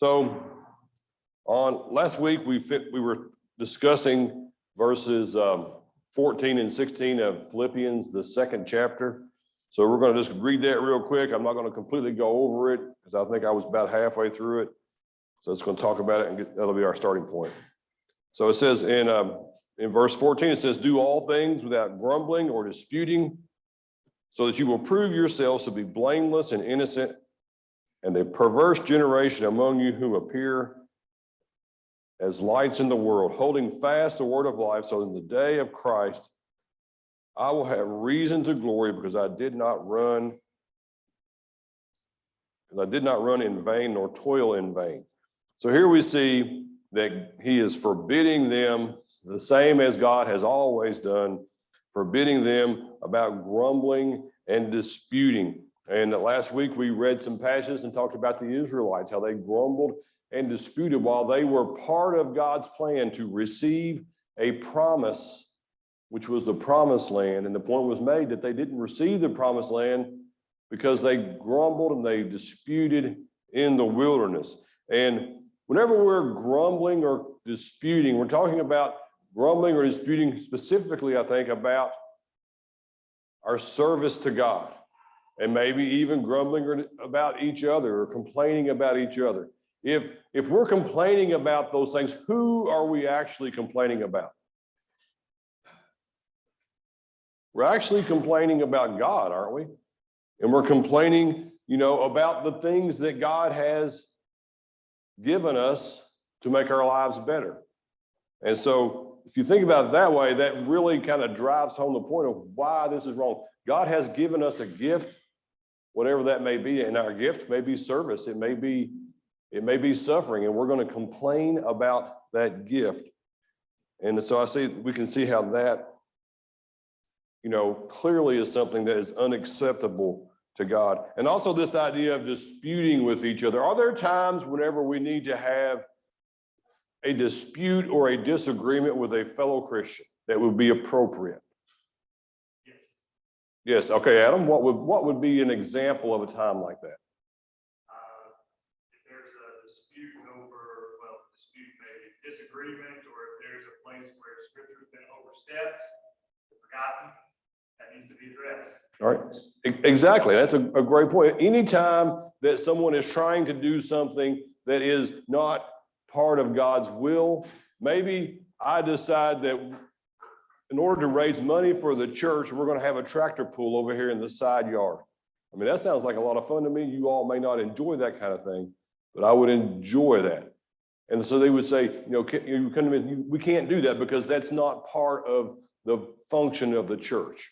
So on last week, we were discussing verses 14 and 16 of Philippians, the second chapter. So we're going to just read that real quick. I'm not going to completely go over it because I think I was about halfway through it. So it's going to talk about it, and that'll be our starting point. So it says in verse 14, it says, "Do all things without grumbling or disputing, so that you will prove yourselves to be blameless and innocent, and a perverse generation among you who appear as lights in the world, holding fast the word of life, so in the day of Christ I will have reason to glory, because I did not run in vain nor toil in vain." So here we see that he is forbidding them, the same as God has always done, forbidding them about grumbling and disputing. And last week we read some passages and talked about the Israelites, how they grumbled and disputed while they were part of God's plan to receive a promise, which was the promised land. And the point was made that they didn't receive the promised land because they grumbled and they disputed in the wilderness. And whenever we're grumbling or disputing, we're talking about grumbling or disputing specifically, I think, about our service to God, and maybe even grumbling about each other or complaining about each other. If we're complaining about those things, who are we actually complaining about? We're actually complaining about God, aren't we? And we're complaining, about the things that God has given us to make our lives better. And so if you think about it that way, that really kind of drives home the point of why this is wrong. God has given us a gift, whatever that may be, and our gift may be service. It may be suffering, and we're going to complain about that gift. And so we can see how that, clearly is something that is unacceptable to God. And also this idea of disputing with each other. Are there times whenever we need to have a dispute or a disagreement with a fellow Christian that would be appropriate? Yes. Okay, Adam, what would be an example of a time like that? If there's a dispute maybe disagreement, or if there's a place where scripture has been overstepped, forgotten, that needs to be addressed. All right, exactly. That's a great point. Anytime that someone is trying to do something that is not part of God's will, maybe I decide that in order to raise money for the church, we're going to have a tractor pull over here in the side yard. I mean, that sounds like a lot of fun to me. You all may not enjoy that kind of thing, but I would enjoy that. And so they would say, we can't do that because that's not part of the function of the church.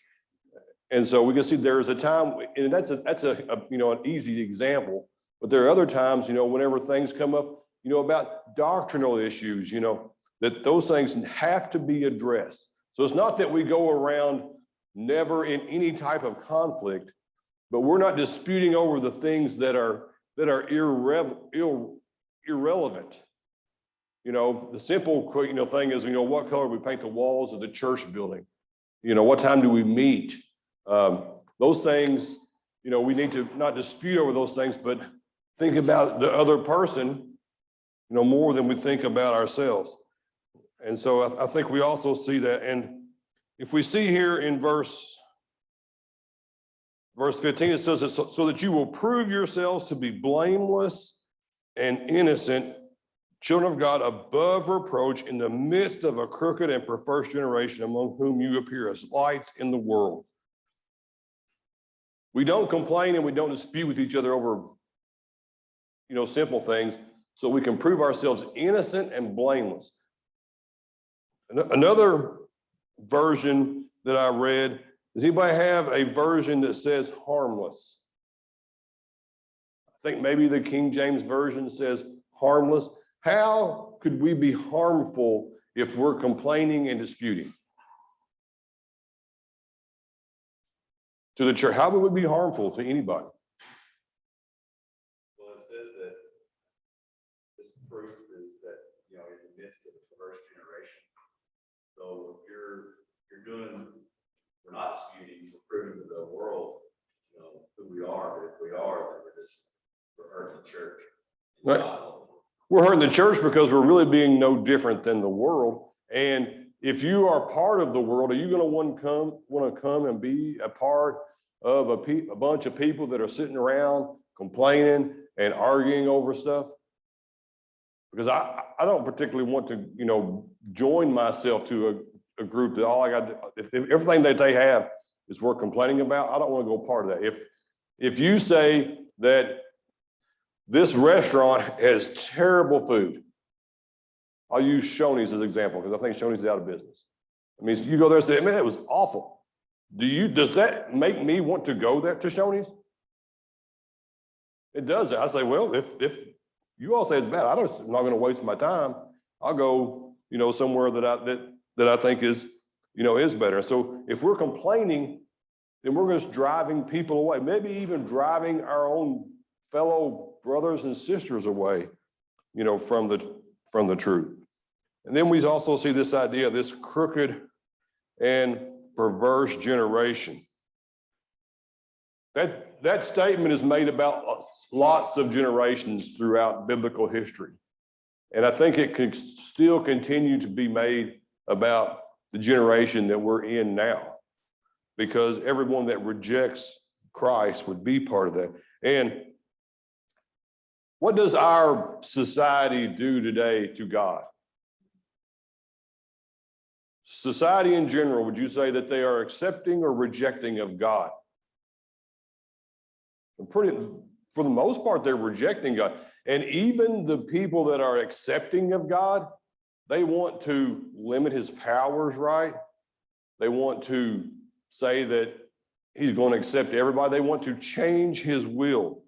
And so we can see there is a time, and that's an easy example, but there are other times, whenever things come up, about doctrinal issues, that those things have to be addressed. So it's not that we go around never in any type of conflict, but we're not disputing over the things that are irrelevant. The simple thing is, what color we paint the walls of the church building? What time do we meet? Those things, we need to not dispute over those things, but think about the other person, more than we think about ourselves. And so I think we also see that. And if we see here in verse 15, it says, so that you will prove yourselves to be blameless and innocent, children of God, above reproach, in the midst of a crooked and perverse generation, among whom you appear as lights in the world. We don't complain and we don't dispute with each other over, simple things, so we can prove ourselves innocent and blameless. Another version that I read, does anybody have a version that says harmless? I think maybe the King James Version says harmless. How could we be harmful if we're complaining and disputing? To the church, how would we be harmful to anybody? Well, it says that this proof is that, in the midst of a perverse generation. So if we're not disputing, we're proving to the world, who we are. But if we are, then we're hurting the church. Right. We're hurting the church because we're really being no different than the world. And if you are part of the world, are you going to want to come and be a part of a bunch of people that are sitting around complaining and arguing over stuff? Because I don't particularly want to, join myself to a group that all I got, if everything that they have is worth complaining about, I don't want to go part of that. If you say that this restaurant has terrible food, I'll use Shoney's as an example because I think Shoney's is out of business. I mean, you go there and say, man, it was awful. Does that make me want to go there to Shoney's? It does. I say, well, if you all say it's bad, I'm not going to waste my time. I'll go, somewhere that I think is, is better. So if we're complaining, then we're just driving people away, maybe even driving our own fellow brothers and sisters away, from the truth. And then we also see this idea of this crooked and perverse generation. That statement is made about lots of generations throughout biblical history. And I think it could still continue to be made about the generation that we're in now, because everyone that rejects Christ would be part of that. And what does our society do today to God? Society in general, would you say that they are accepting or rejecting of God? For the most part, they're rejecting God. And even the people that are accepting of God, they want to limit his powers, right? They want to say that he's going to accept everybody. They want to change his will.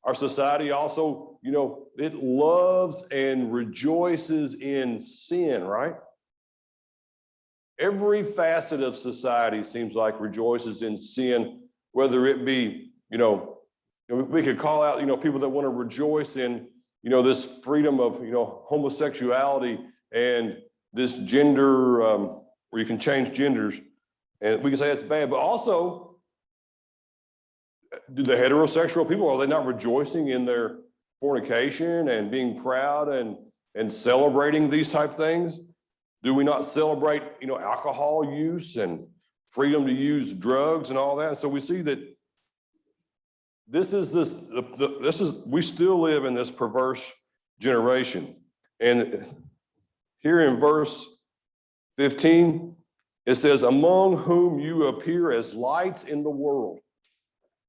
Our society also, it loves and rejoices in sin, right? Every facet of society seems like rejoices in sin, whether it be, we could call out, people that want to rejoice in, this freedom of, homosexuality and this gender, where you can change genders. And we can say that's bad, but also, do the heterosexual people, are they not rejoicing in their fornication and being proud and celebrating these type of things? Do we not celebrate, alcohol use and freedom to use drugs and all that? So we see that we still live in this perverse generation. And here in verse 15, it says, among whom you appear as lights in the world,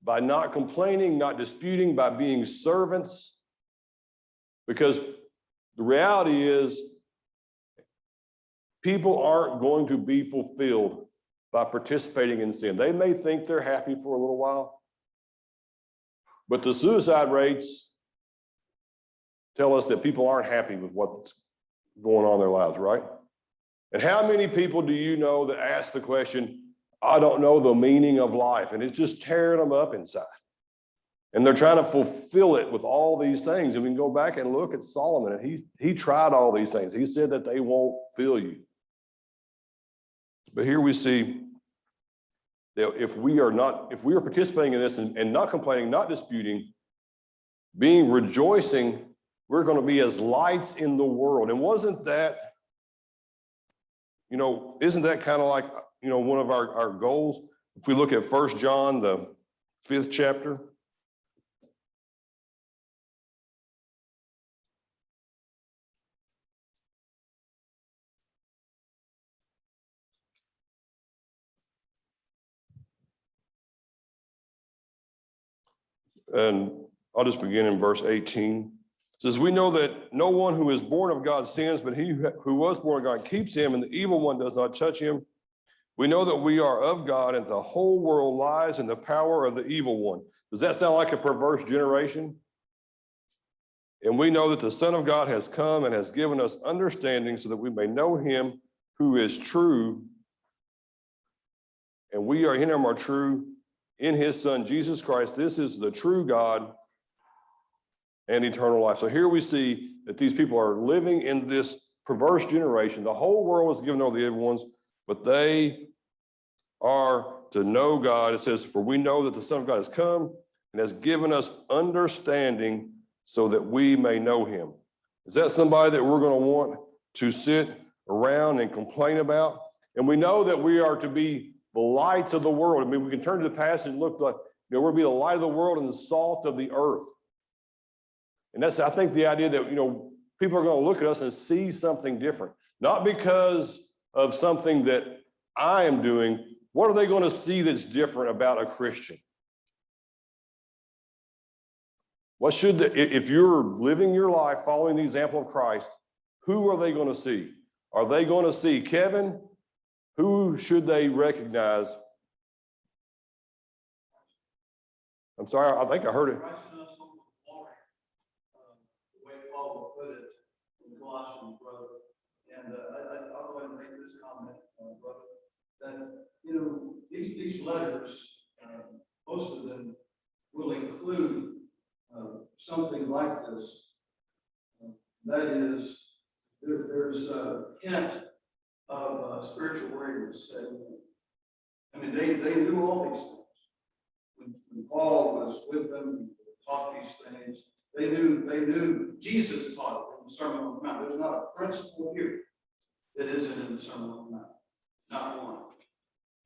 by not complaining, not disputing, by being servants. Because the reality is, people aren't going to be fulfilled by participating in sin. They may think they're happy for a little while, but the suicide rates tell us that people aren't happy with what's going on in their lives, right? And how many people do you know that ask the question, I don't know the meaning of life, and it's just tearing them up inside. And they're trying to fulfill it with all these things. And we can go back and look at Solomon, and he tried all these things. He said that they won't fill you. But here we see that if we are participating in this and not complaining, not disputing, being rejoicing, we're going to be as lights in the world. And wasn't that, isn't that kind of like, one of our goals? If we look at 1 John, the 5th chapter. And I'll just begin in verse 18. It says, we know that no one who is born of God sins, but he who was born of God keeps him, and the evil one does not touch him. We know that we are of God, and the whole world lies in the power of the evil one. Does that sound like a perverse generation? And we know that the Son of God has come and has given us understanding so that we may know him who is true. And we are in him are true in his Son, Jesus Christ. This is the true God and eternal life. So here we see that these people are living in this perverse generation. The whole world is given over the evil ones, but they are to know God. It says, for we know that the Son of God has come and has given us understanding so that we may know him. Is that somebody that we're going to want to sit around and complain about? And we know that we are to be the lights of the world. I mean, we can turn to the passage and look like, we're to be the light of the world and the salt of the earth. And that's, I think, the idea that, people are going to look at us and see something different. Not because of something that I am doing. What are they going to see that's different about a Christian? What should, if you're living your life following the example of Christ, who are they going to see? Are they going to see Kevin? Who should they recognize? I'm sorry, I think I heard it. The way Paul would put it in Colossians, brother. And I'll go ahead and make this comment, brother, that, these letters, most of them will include something like this. That is, there's a hint of spiritual warriors. I mean, they knew all these things. When Paul was with them, taught these things, they knew Jesus taught it in the Sermon on the Mount. There's not a principle here that isn't in the Sermon on the Mount, not one.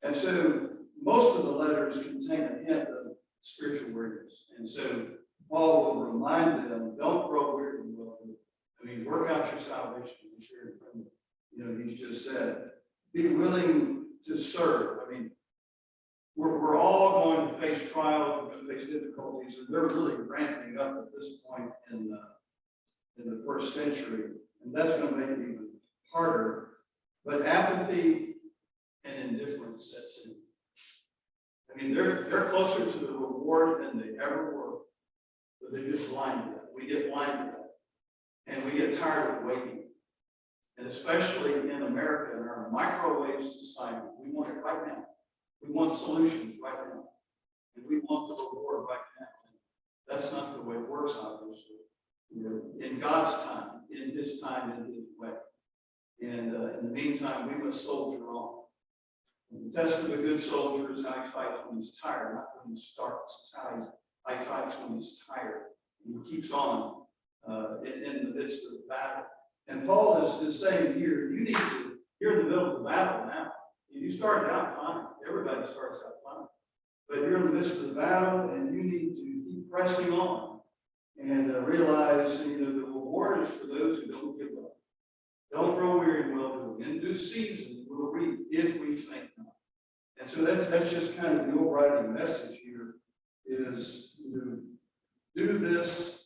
And so most of the letters contain a hint of spiritual warriors. And so Paul will remind them, don't grow weary in well-doing. I mean, work out your salvation in fear and trembling. He's just said, be willing to serve. I mean, we're all going to face trials, we're going to face difficulties, and they're really ramping up at this point in the first century, and that's going to make it even harder. But apathy and indifference sets in. I mean, they're closer to the reward than they ever were, but they're just blind to that. We get blind to that, and we get tired of waiting. And especially in America, in our microwave society, we want it right now. We want solutions right now. And we want the reward right now. And that's not the way it works, obviously. In God's time, in His time, in His way. And in the meantime, we must soldier on. And the test of a good soldier is how he fights when he's tired, not when he starts. It's how he fights when he's tired. And he keeps on in the midst of the battle. And Paul is saying here, you're in the middle of the battle now. You started out fine. Everybody starts out fine. But you're in the midst of the battle, and you need to keep pressing on and realize, the reward is for those who don't give up. Don't grow weary in well-doing. In due season, we'll reap if we faint not. And so that's just kind of the overriding message here is do this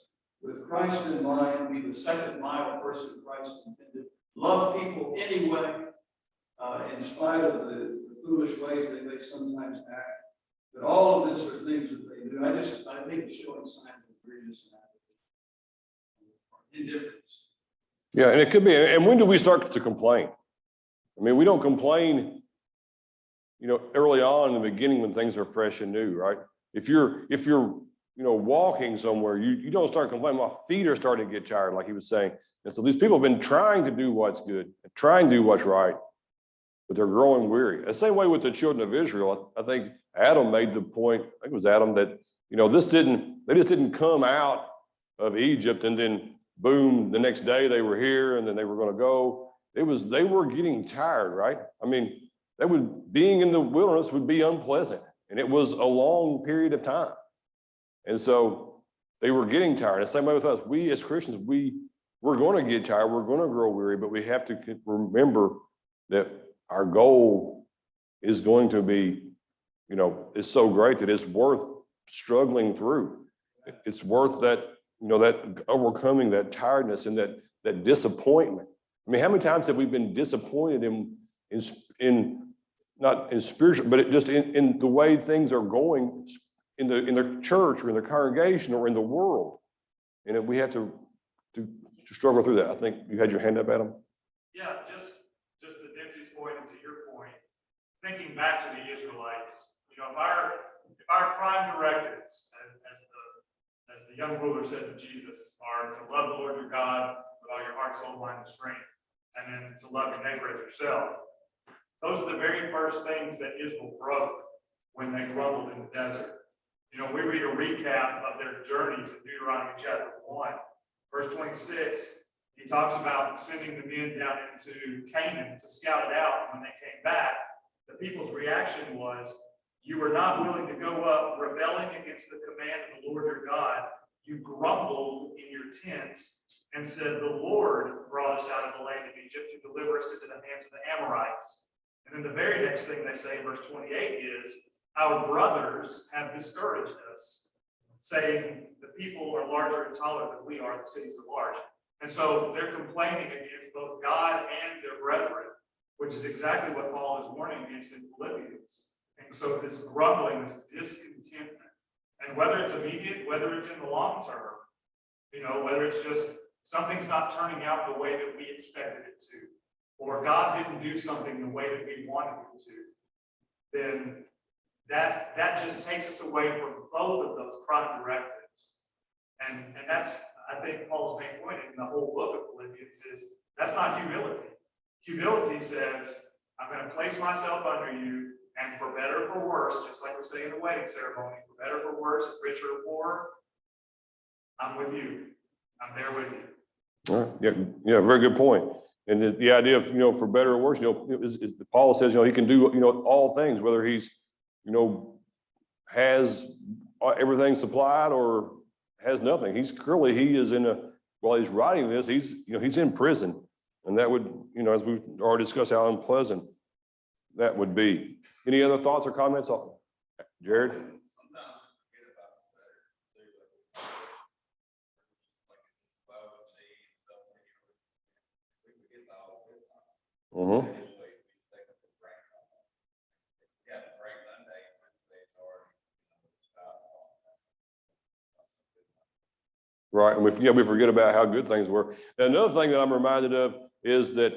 with Christ in mind, be the second mile person Christ intended. Love people anyway, in spite of the foolish ways they may sometimes act. But all of this are things that they do. I think it's showing signs of weariness and indifference. Yeah, and it could be. And when do we start to complain? I mean, we don't complain, early on in the beginning when things are fresh and new, right? If you're walking somewhere, you don't start complaining. My feet are starting to get tired, like he was saying. And so these people have been trying to do what's good, and trying to do what's right, but they're growing weary. The same way with the children of Israel. I think Adam made the point, I think it was Adam, that, they just didn't come out of Egypt and then boom, the next day they were here and then they were going to go. They were getting tired, right? I mean, being in the wilderness would be unpleasant, and it was a long period of time. And so they were getting tired. The same way with us. We as Christians, we're going to get tired. We're going to grow weary, but we have to remember that our goal is going to be, it's so great that it's worth struggling through. It's worth that, that overcoming that tiredness and that disappointment. I mean, how many times have we been disappointed in not in spiritual, but just in the way things are going in the church or in the congregation or in the world, and we have to struggle through that. I think you had your hand up, Adam. Yeah, just to Dempsey's point and to your point, thinking back to the Israelites, if our prime directives, as the young ruler said to Jesus, are to love the Lord your God with all your heart, soul, mind, and strength, and then to love your neighbor as yourself. Those are the very first things that Israel broke when they grumbled in the desert. We read a recap of their journeys in Deuteronomy chapter 1, verse 26. He talks about sending the men down into Canaan to scout it out. When they came back, the people's reaction was, you were not willing to go up, rebelling against the command of the Lord your God. You grumbled in your tents and said, the Lord brought us out of the land of Egypt to deliver us into the hands of the Amorites. And then the very next thing they say in verse 28 is, our brothers have discouraged us, saying the people are larger and taller than we are, the cities are large. And so they're complaining against both God and their brethren, which is exactly what Paul is warning against in Philippians. And so this grumbling, this discontentment, and whether it's immediate, whether it's in the long term, whether it's just something's not turning out the way that we expected it to, or God didn't do something the way that we wanted him to, then that just takes us away from both of those prime directives. And that's, I think, Paul's main point in the whole book of Philippians is that's not humility. Humility says, I'm going to place myself under you, and for better or for worse, just like we say in the wedding ceremony, for better or for worse, rich or poor, I'm with you. I'm there with you. All right. Yeah, very good point. And the idea of, for better or worse, is Paul says, he can do, all things, whether he's, has everything supplied or has nothing. He is while he's writing this, he's in prison. And that would, as we've already discussed, how unpleasant that would be. Any other thoughts or comments? Jared? Mm-hmm. Right, and we forget about how good things were. And another thing that I'm reminded of is that,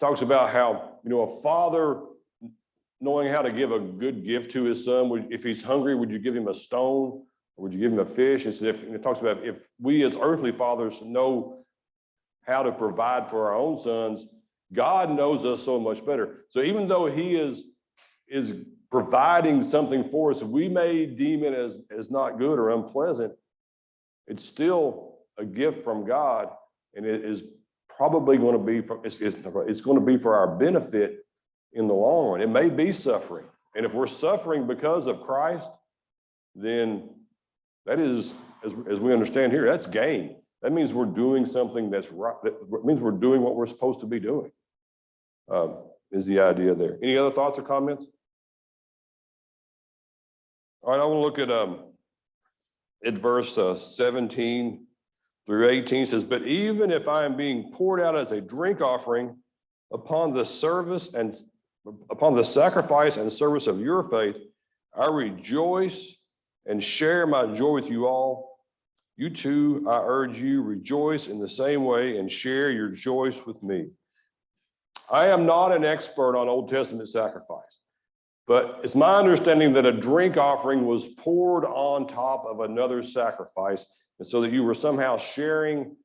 talks about how, a father knowing how to give a good gift to his son. If he's hungry, would you give him a stone? Or would you give him a fish? It talks about if we as earthly fathers know how to provide for our own sons, God knows us so much better. So even though he is providing something for us, we may deem it as not good or unpleasant, it's still a gift from God, and it is probably going to be it's going to be for our benefit in the long run. It may be suffering, and if we're suffering because of Christ, then that is, as we understand here, that's gain. That means we're doing something that's right. That means we're doing what we're supposed to be doing. Is the idea there? Any other thoughts or comments? All right, I want to look at verse 17 through 18. It says, but even if I am being poured out as a drink offering upon the sacrifice and service of your faith, I rejoice and share my joy with you all. You too, I urge you, rejoice in the same way and share your joy with me. I am not an expert on Old Testament sacrifice, but it's my understanding that a drink offering was poured on top of another sacrifice, and so that you were somehow sharing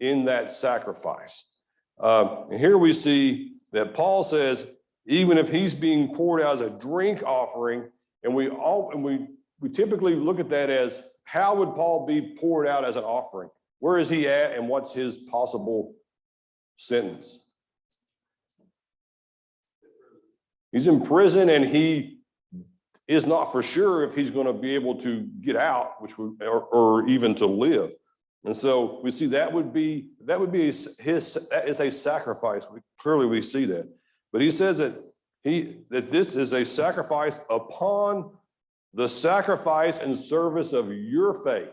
in that sacrifice. And here we see that Paul says, even if he's being poured out as a drink offering, and we typically look at that as, how would Paul be poured out as an offering? Where is he at, and what's his possible sentence? He's in prison, and he is not for sure if he's going to be able to get out, or even to live. And so we see that is a sacrifice. Clearly we see that. But he says that this is a sacrifice upon the sacrifice and service of your faith.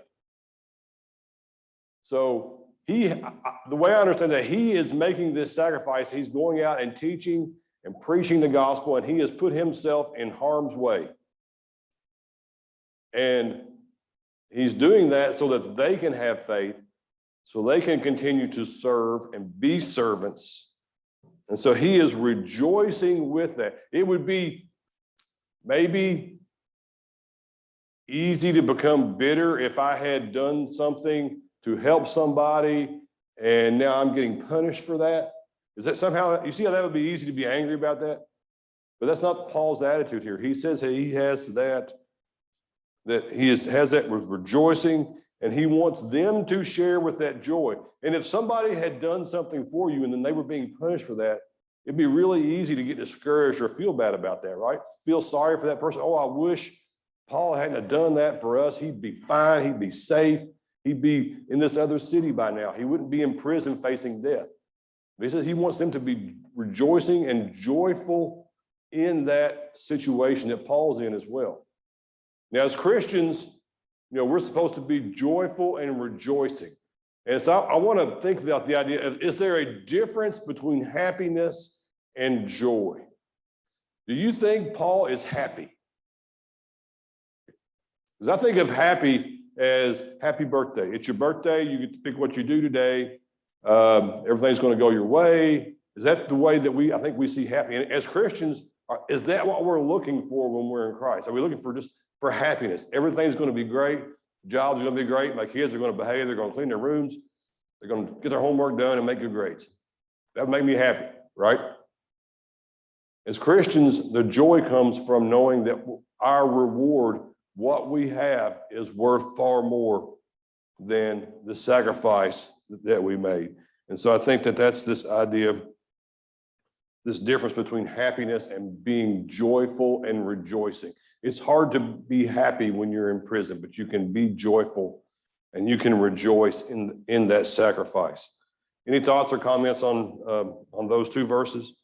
So the way I understand that, he is making this sacrifice. He's going out and teaching and preaching the gospel, and he has put himself in harm's way. And he's doing that so that they can have faith, so they can continue to serve and be servants. And so he is rejoicing with that. It would be maybe easy to become bitter if I had done something to help somebody and now I'm getting punished for that. Is that somehow, you see how that would be easy to be angry about that? But that's not Paul's attitude here. He says he has that he has that rejoicing, And he wants them to share with that joy. And if somebody had done something for you and then they were being punished for that, it'd be really easy to get discouraged or feel bad about that, right? Feel sorry for that person. Oh, I wish Paul hadn't have done that for us. He'd be fine. He'd be safe. He'd be in this other city by now. He wouldn't be in prison facing death. But he says he wants them to be rejoicing and joyful in that situation that Paul's in as well. Now, as Christians, we're supposed to be joyful and rejoicing. And so I want to think about the idea of, is there a difference between happiness and joy? Do you think Paul is happy? Because I think of happy as happy birthday. It's your birthday. You get to pick what you do today. Everything's going to go your way. Is that the way that I think we see happy? And as Christians, is that what we're looking for when we're in Christ? Are we looking for happiness? Everything's going to be great. Jobs are going to be great. My kids are going to behave. They're going to clean their rooms. They're going to get their homework done and make good grades. That would make me happy, right? As Christians, the joy comes from knowing that our reward, what we have, is worth far more than the sacrifice that we made. And so I think that that's this idea, this difference between happiness and being joyful and rejoicing. It's hard to be happy when you're in prison, but you can be joyful and you can rejoice in that sacrifice. Any thoughts or comments on those two verses?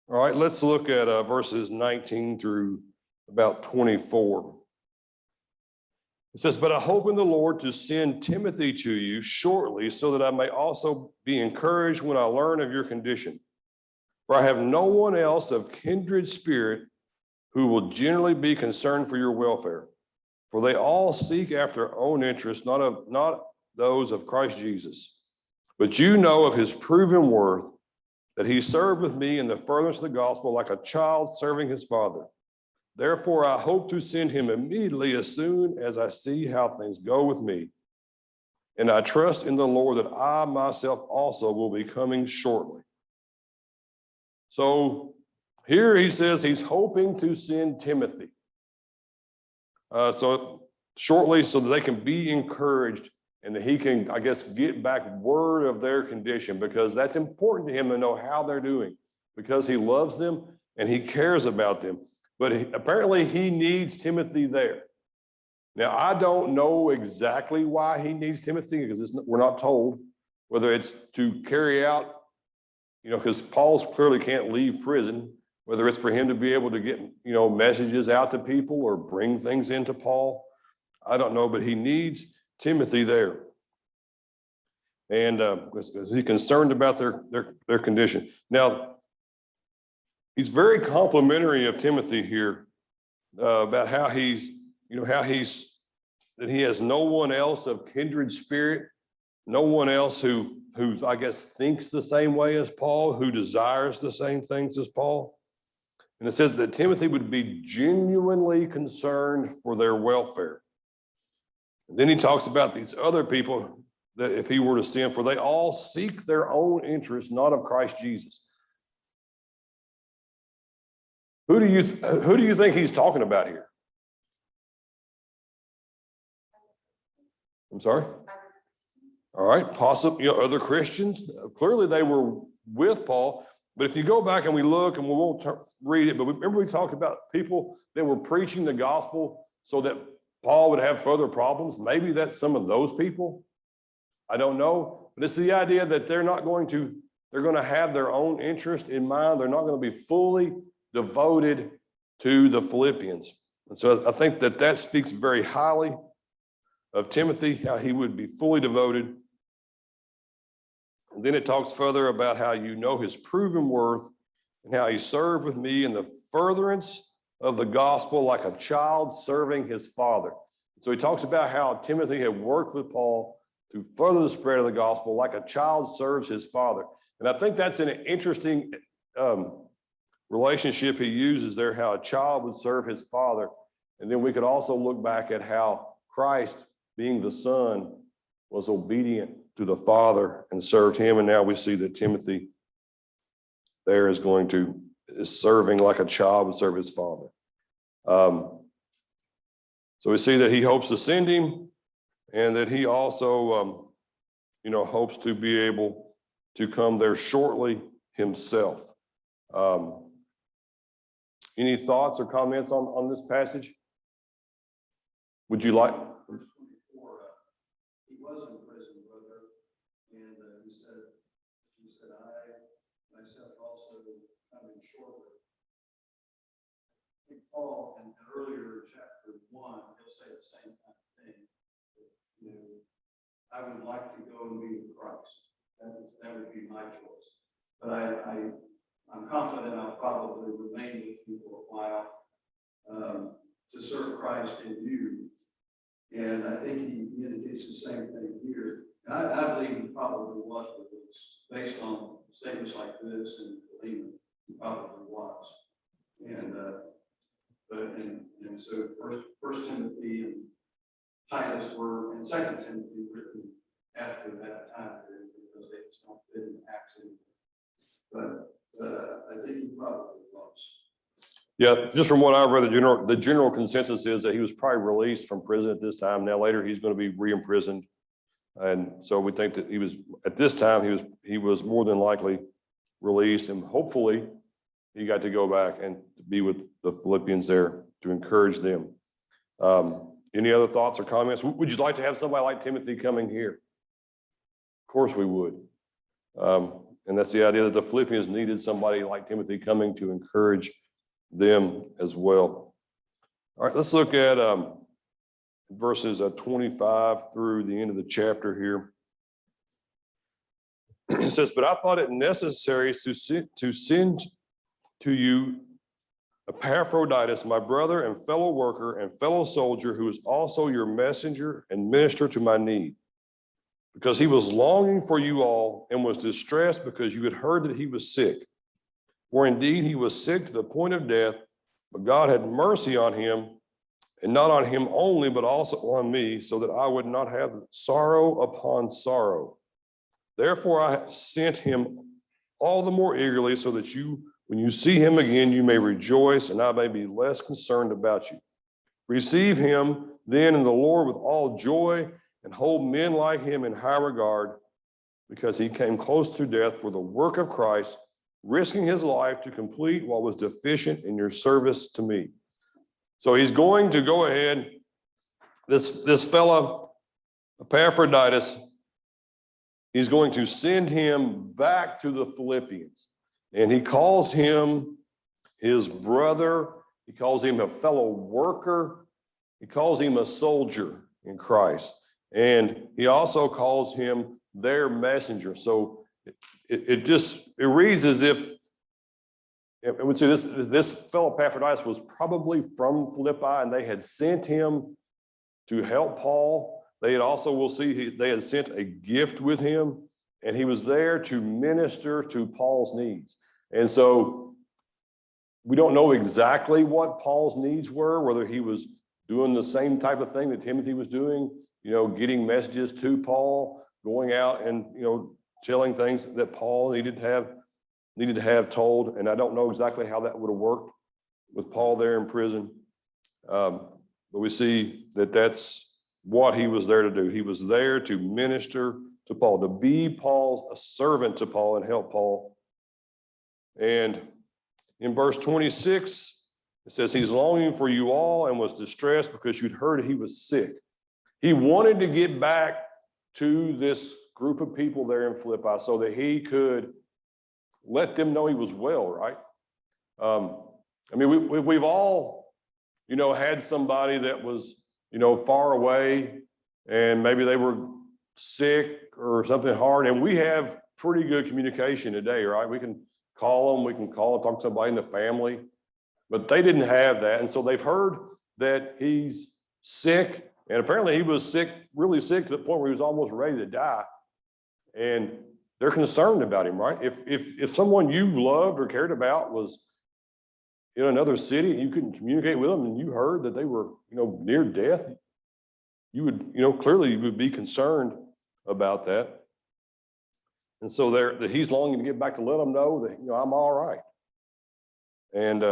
All right, let's look at verses 19 through about 24. It says, "But I hope in the Lord to send Timothy to you shortly, so that I may also be encouraged when I learn of your condition. For I have no one else of kindred spirit who will generally be concerned for your welfare. For they all seek after their own interests, not those of Christ Jesus. But you know of his proven worth, that he served with me in the furtherance of the gospel like a child serving his father. Therefore, I hope to send him immediately as soon as I see how things go with me. And I trust in the Lord that I myself also will be coming shortly." So here he says he's hoping to send Timothy. So shortly, so that they can be encouraged and that he can, I guess, get back word of their condition, because that's important to him to know how they're doing, because he loves them and he cares about them. But apparently he needs Timothy there. Now, I don't know exactly why he needs Timothy, because we're not told whether it's to carry out, because Paul clearly can't leave prison, whether it's for him to be able to get, messages out to people or bring things into Paul. I don't know, but he needs Timothy there. And he's concerned about their condition. Now, he's very complimentary of Timothy here about how that he has no one else of kindred spirit, no one else who I guess thinks the same way as Paul, who desires the same things as Paul. And it says that Timothy would be genuinely concerned for their welfare. And then he talks about these other people that if he were to send, for they all seek their own interest, not of Christ Jesus. Who do you think he's talking about here? I'm sorry? All right, possibly other Christians. Clearly they were with Paul. But if you go back and we look, and we won't read it, but remember we talked about people that were preaching the gospel so that Paul would have further problems. Maybe that's some of those people. I don't know. But it's the idea that they're going to have their own interest in mind. They're not going to be fully devoted to the Philippians. And so I think that speaks very highly of Timothy, how he would be fully devoted. And then it talks further about how his proven worth and how he served with me in the furtherance of the gospel like a child serving his father. So he talks about how Timothy had worked with Paul to further the spread of the gospel like a child serves his father. And I think that's an interesting relationship he uses there, how a child would serve his father. And then we could also look back at how Christ, being the Son, was obedient to the Father and served him. And now we see that Timothy there is serving like a child would serve his father. So we see that he hopes to send him, and that he also, hopes to be able to come there shortly himself. Any thoughts or comments on this passage? Would you like? Verse 24, he was in prison, brother, and he said, I myself also coming shortly. I think Paul, in earlier chapter 1, he'll say the same kind of thing. I would like to go and be with Christ. That would be my choice. But I'm confident I'll probably remain with you for a while to serve Christ in you. And I think he indicates the same thing here. And I believe he probably was with this, based on statements like this and Philemon, he probably was. And so First Timothy and Titus were, and Second Timothy written after that time period because they just don't fit in Acts anymore. But I think he probably was. Yeah, just from what I've read, the general consensus is that he was probably released from prison at this time. Now later he's going to be re-imprisoned, and so we think that he was at this time he was more than likely released, and hopefully he got to go back and be with the Philippians there to encourage them. Any other thoughts or comments? Would you like to have somebody like Timothy coming here? Of course we would. And that's the idea that the Philippians needed somebody like Timothy coming to encourage them as well. All right, let's look at verses 25 through the end of the chapter here. It says, but I thought it necessary to send to you Epaphroditus, my brother and fellow worker and fellow soldier, who is also your messenger and minister to my need, because he was longing for you all and was distressed because you had heard that he was sick. For indeed he was sick to the point of death, but God had mercy on him, and not on him only, but also on me, so that I would not have sorrow upon sorrow. Therefore I sent him all the more eagerly, so that when you see him again, you may rejoice, and I may be less concerned about you. Receive him then in the Lord with all joy, and hold men like him in high regard, because he came close to death for the work of Christ, risking his life to complete what was deficient in your service to me. So he's going to go ahead, this fellow, Epaphroditus, he's going to send him back to the Philippians. And he calls him his brother. He calls him a fellow worker. He calls him a soldier in Christ. And he also calls him their messenger. So it reads as if, I would say this fellow Epaphroditus was probably from Philippi, and they had sent him to help Paul. They had also, we'll see, they had sent a gift with him, and he was there to minister to Paul's needs. And so we don't know exactly what Paul's needs were, whether he was doing the same type of thing that Timothy was doing, getting messages to Paul, going out and, telling things that Paul needed to have told. And I don't know exactly how that would have worked with Paul there in prison. But we see that that's what he was there to do. He was there to minister to Paul, to be a servant to Paul and help Paul. And in verse 26, it says, he's longing for you all and was distressed because you'd heard he was sick. He wanted to get back to this group of people there in Philippi so that he could let them know he was well, right? We've all, had somebody that was, far away, and maybe they were sick or something hard, and we have pretty good communication today, right? We can call them, talk to somebody in the family, but they didn't have that. And so they've heard that he's sick, and apparently he was sick, really sick, to the point where he was almost ready to die. And they're concerned about him, right? If someone you loved or cared about was in another city and you couldn't communicate with them, and you heard that they were, near death, you would, clearly you would be concerned about that. And so that he's longing to get back to let them know that, I'm all right. And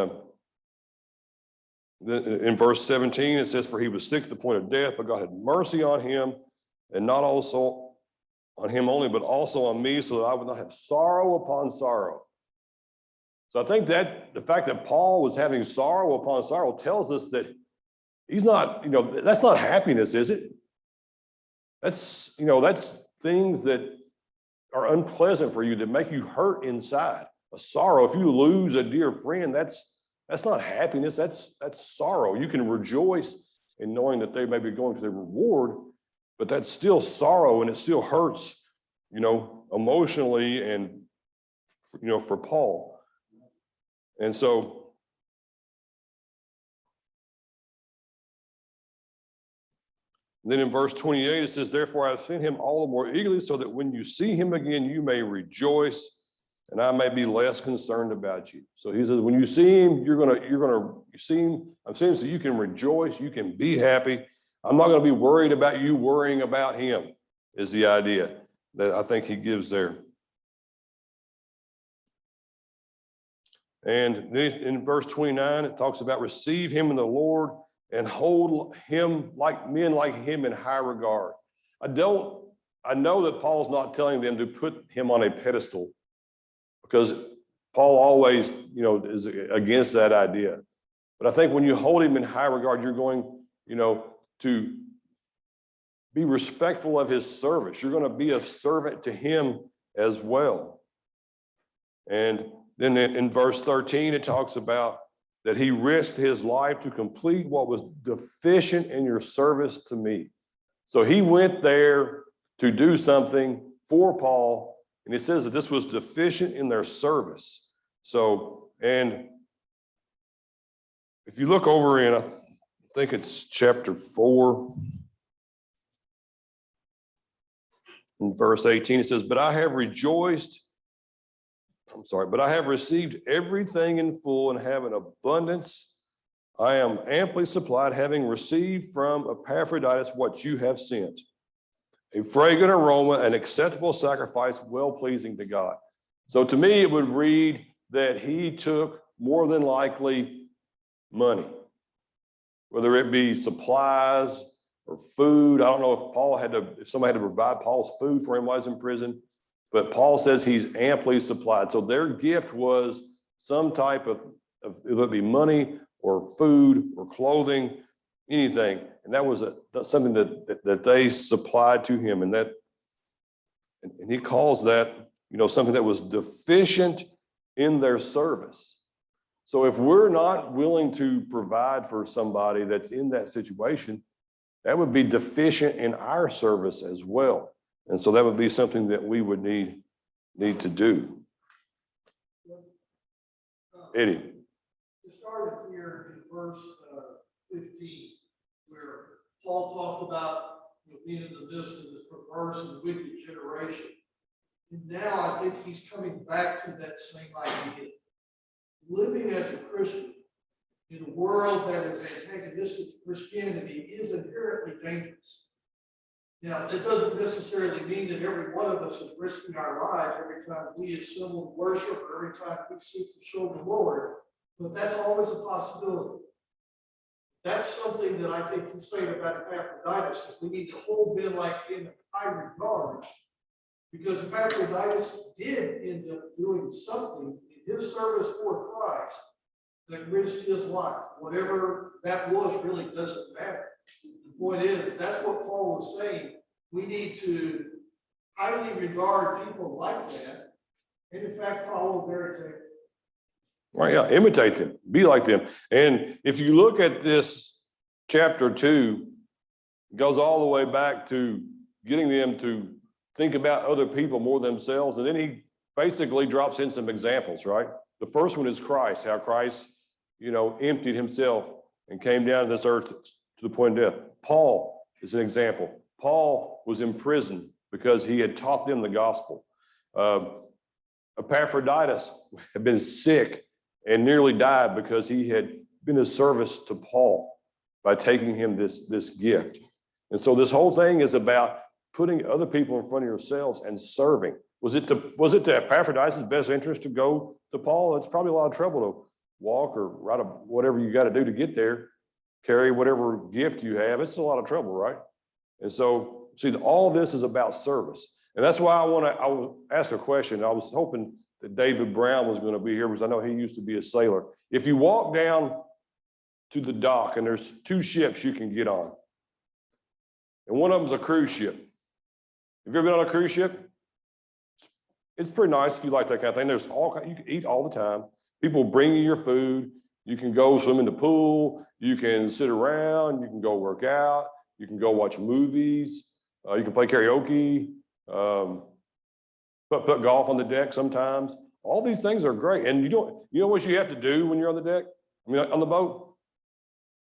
In verse 17, it says, for he was sick to the point of death, but God had mercy on him, and not also on him only, but also on me, so that I would not have sorrow upon sorrow. So I think that the fact that Paul was having sorrow upon sorrow tells us that he's not, that's not happiness, is it? That's things that are unpleasant for you, that make you hurt inside. A sorrow, if you lose a dear friend, that's not happiness, that's sorrow. You can rejoice in knowing that they may be going to their reward, but that's still sorrow, and it still hurts, emotionally, and for Paul. And so then in verse 28, it says, therefore I have sent him all the more eagerly, so that when you see him again, you may rejoice, and I may be less concerned about you. So he says, when you see him, you see him, I'm saying so you can rejoice, you can be happy. I'm not going to be worried about you worrying about him, is the idea that I think he gives there. And then in verse 29, it talks about receive him in the Lord and hold him like men like him in high regard. I know that Paul's not telling them to put him on a pedestal, because Paul always, is against that idea. But I think when you hold him in high regard, you're going, to be respectful of his service. You're going to be a servant to him as well. And then in verse 13, it talks about that he risked his life to complete what was deficient in your service to me. So he went there to do something for Paul, and it says that this was deficient in their service. So, and if you look over in, I think it's chapter 4, in verse 18, it says, but I have received everything in full and have an abundance. I am amply supplied, having received from Epaphroditus what you have sent, a fragrant aroma, an acceptable sacrifice, well-pleasing to God. So to me, it would read that he took more than likely money, whether it be supplies or food. I don't know if somebody had to provide Paul's food for him while he was in prison, but Paul says he's amply supplied. So their gift was some type of whether it be money or food or clothing, anything. And that was something that they supplied to him. And he calls that, something that was deficient in their service. So if we're not willing to provide for somebody that's in that situation, that would be deficient in our service as well. And so that would be something that we would need to do. Eddie. We started here in verse 15, where Paul talked about being in the midst of this perverse and wicked generation. And now I think he's coming back to that same idea. Living as a Christian in a world that is antagonistic to Christianity is inherently dangerous. Now, that doesn't necessarily mean that every one of us is risking our lives every time we assemble to worship or every time we seek to show the Lord, but that's always a possibility. That's something that I think you say about Epaphroditus, that we need to hold men like him in high regard, because Epaphroditus did end up doing something in his service for Christ that enriched his life. Whatever that was really doesn't matter. The point is, that's what Paul was saying. We need to highly regard people like that, and in fact, follow their example. Right, yeah, imitate them, be like them. And if you look at this chapter 2, it goes all the way back to getting them to think about other people more than themselves. And then he basically drops in some examples, right? The first one is Christ, how Christ, emptied himself and came down to this earth to the point of death. Paul is an example. Paul was in prison because he had taught them the gospel. Epaphroditus had been sick and nearly died because he had been of service to Paul by taking him this gift. And so this whole thing is about putting other people in front of yourselves and serving. Was it to Epaphroditus' best interest to go to Paul? It's probably a lot of trouble walk or ride whatever you got to do to get there, carry whatever gift you have. It's a lot of trouble, right? And so, see, all this is about service. And that's why I will ask a question. I was hoping that David Brown was going to be here because I know he used to be a sailor. If you walk down to the dock and there's 2 ships you can get on, and one of them's a cruise ship. Have you ever been on a cruise ship? It's pretty nice if you like that kind of thing. There's you can eat all the time. People bring you your food. You can go swim in the pool. You can sit around. You can go work out. You can go watch movies. You can play karaoke. Put golf on the deck sometimes. All these things are great. And you know what you have to do when you're on the deck? I mean, on the boat?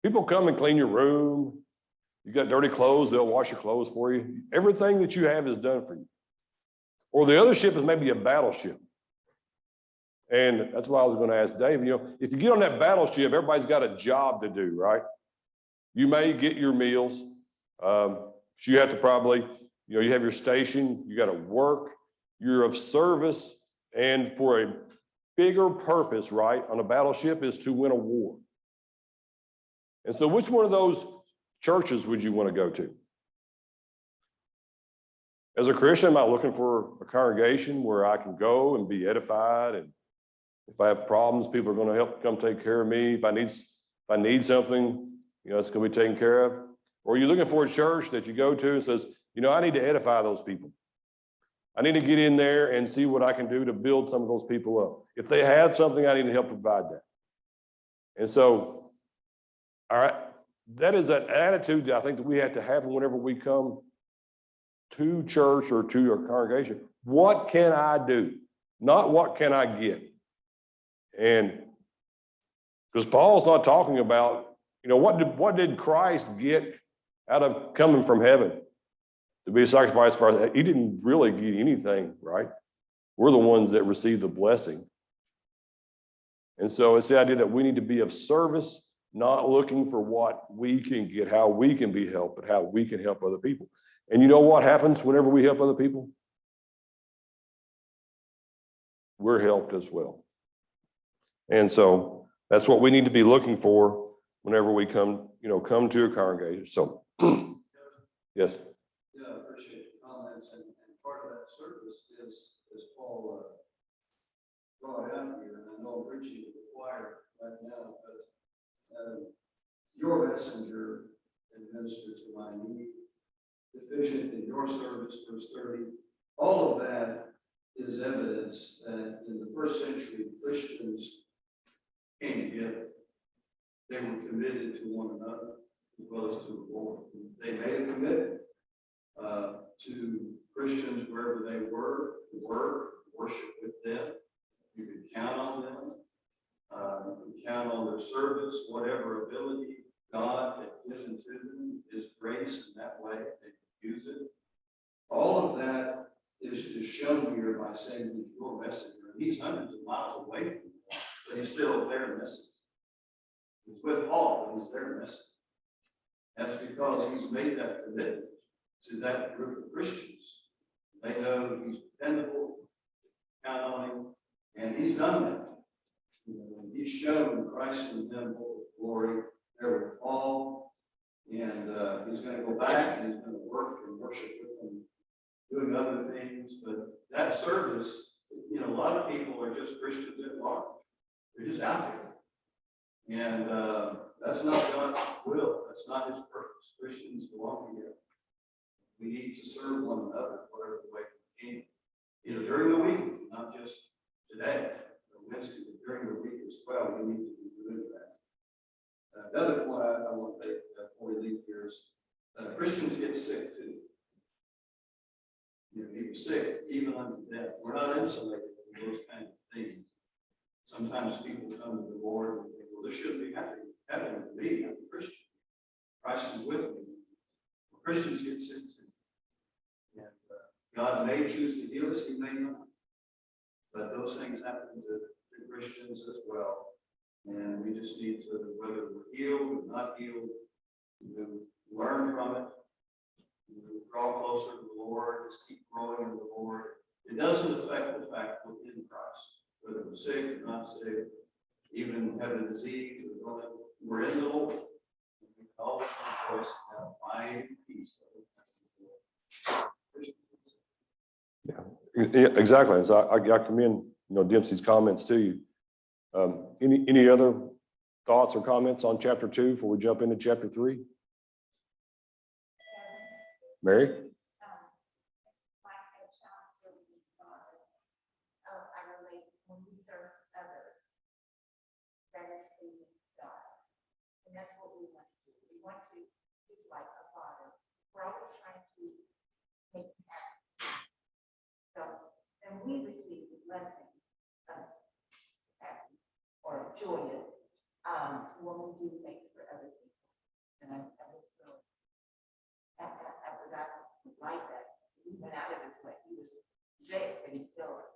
People come and clean your room. You got dirty clothes, they'll wash your clothes for you. Everything that you have is done for you. Or the other ship is maybe a battleship. And that's why I was going to ask Dave, if you get on that battleship, everybody's got a job to do, right? You may get your meals. You have to probably, you have your station, you got to work, you're of service, and for a bigger purpose, right, on a battleship is to win a war. And so which one of those churches would you want to go to? As a Christian, am I looking for a congregation where I can go and be edified? And if I have problems, people are going to help come take care of me. If I need something, it's going to be taken care of. Or are you looking for a church that you go to and says, I need to edify those people. I need to get in there and see what I can do to build some of those people up. If they have something, I need to help provide that. And so, all right, that is an attitude that I think that we have to have whenever we come to church or to a congregation. What can I do? Not what can I get? And because Paul's not talking about, what did Christ get out of coming from heaven to be a sacrifice for us? He didn't really get anything, right? We're the ones that receive the blessing. And so it's the idea that we need to be of service, not looking for what we can get, how we can be helped, but how we can help other people. And you know what happens whenever we help other people? We're helped as well. And so that's what we need to be looking for whenever we come to a congregation. So, yes. Yeah, I appreciate the comments, and part of that service is, as Paul brought out here, and I know I'm preaching to the choir right now, but your messenger and minister to my need, deficient in your service, verse 30, all of that is evidence that in the first century, Christians came together. They were committed to one another as well as to the Lord. They made a commitment to Christians wherever they were, to worship with them. You could count on them. You could count on their service, whatever ability God had given to them, His grace in that way, they could use it. All of that is shown here by saying He's your messenger. He's hundreds of miles away from you, but He's still their messenger. He's with Paul, but He's their messenger. That's because He's made that commitment to that group of Christians. They know He's dependable, count on Him, and He's done that. He's shown Christ in them glory there with Paul, and He's going to go back and He's going to work and worship with them, doing other things. But that service, a lot of people are just Christians at large. They're just out there. And that's not God's will. That's not His purpose. Christians belong together. We need to serve one another, whatever way we can. During the week, not just today, or Wednesday, but during the week as well, we need to be doing that. The other point I want to make before we leave here is Christians get sick too. People sick, even unto death. We're not insulated from those kinds of things. Sometimes people come to the Lord and think, well, this shouldn't be happening to me. I'm a Christian. Christ is with me. Well, Christians get sick too. And God may choose to heal us, He may not. But those things happen to Christians as well. And we just need to, whether we're healed or not healed, learn from it, draw closer to the Lord, just keep growing in the Lord. It doesn't affect the fact we're in Christ, whether we're sick or not sick, even have a disease, we're in the Lord. We can always rejoice and find peace. Yeah, exactly. So I commend, Dempsey's comments to you. Any other thoughts or comments on chapter 2 before we jump into chapter 3? Mary? I relate when we serve others, that is pleasing to God. And that's what we want to do. We want to, just like a father, we're always trying to make him happy. So, and we receive the blessing of happy or joyous when we do things for other people. And I was really, I forgot it was like that. He went out of his way. He was sick, but he still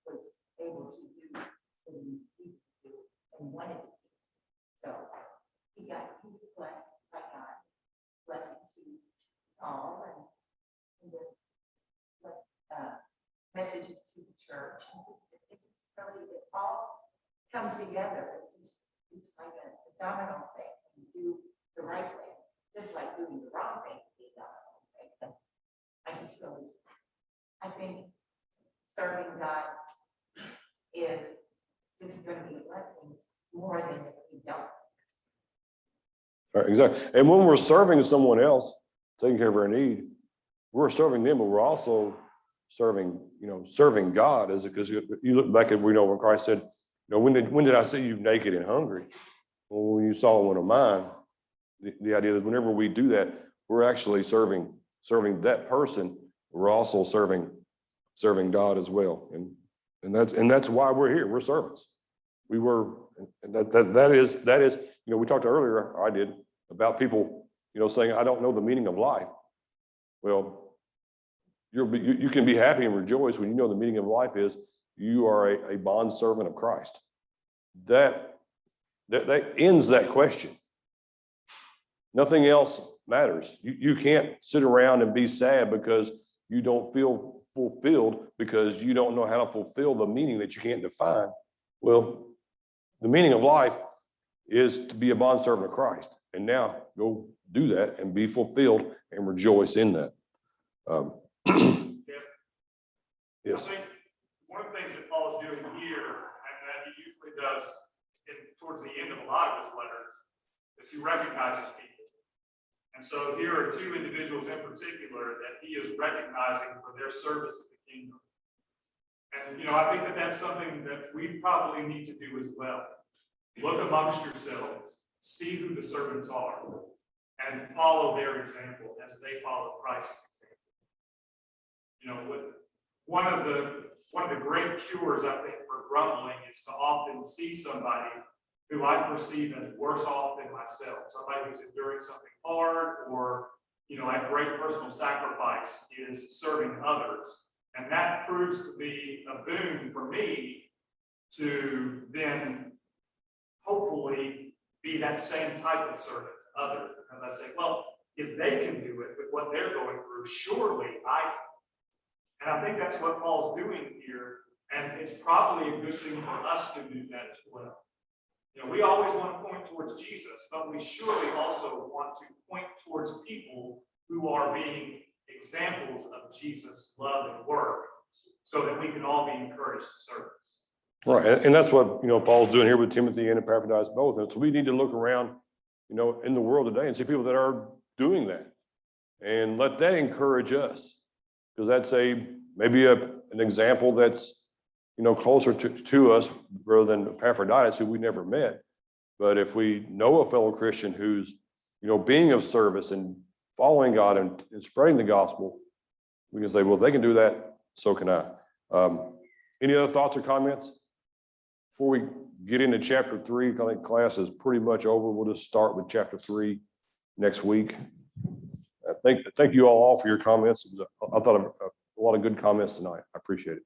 was able to do what he needed to do and wanted to do. So he was blessed by God, blessing to all and the messages to the church. And it just really, it all comes together. It's like a domino thing. When you do the right way, just like doing the wrong thing can be a domino thing. I think serving God is just going to be a blessing more than if we don't. Right, exactly. And when we're serving someone else, taking care of their need, we're serving them, but we're also serving God. Because you look back at, when Christ said, when did I see you naked and hungry? Well, when you saw one of mine, the idea that whenever we do that, we're actually serving that person. We're also serving God as well. And that's why we're here. We're servants. We were, and that is, we talked earlier, I did, about people, saying, I don't know the meaning of life. Well, you can be happy and rejoice when you know the meaning of life is you are a bond servant of Christ. That ends that question. Nothing else matters. You can't sit around and be sad because you don't feel fulfilled, because you don't know how to fulfill the meaning that you can't define. Well, the meaning of life is to be a bondservant of Christ. And now go do that and be fulfilled and rejoice in that. Yes. I think one of the things that Paul's doing here, and that he usually does towards the end of a lot of his letters, is he recognizes people. And so here are two individuals in particular that he is recognizing for their service in the kingdom. And, I think that that's something that we probably need to do as well. Look amongst yourselves, see who the servants are, and follow their example as they follow Christ's example. One of the great cures, I think, for grumbling is to often see somebody who I perceive as worse off than myself, somebody who's enduring something hard or, at great personal sacrifice is serving others. And that proves to be a boon for me to then hopefully be that same type of servant to others, because I say, well, if they can do it with what they're going through, surely I can. And I think that's what Paul's doing here, and it's probably a good thing for us to do that as well. We always want to point towards Jesus, but we surely also want to point towards people who are being examples of Jesus' love and work, so that we can all be encouraged to service. Right, and that's what Paul's doing here with Timothy and Epaphroditus both. And so we need to look around, in the world today and see people that are doing that, and let that encourage us, because that's maybe an example that's closer to us rather than Epaphroditus, who we never met. But if we know a fellow Christian who's being of service and following God and spreading the gospel, we can say, well, if they can do that, so can I. Any other thoughts or comments before we get into chapter 3? I think class is pretty much over. We'll just start with chapter 3 next week. Thank you all for your comments. I thought a lot of good comments tonight. I appreciate it.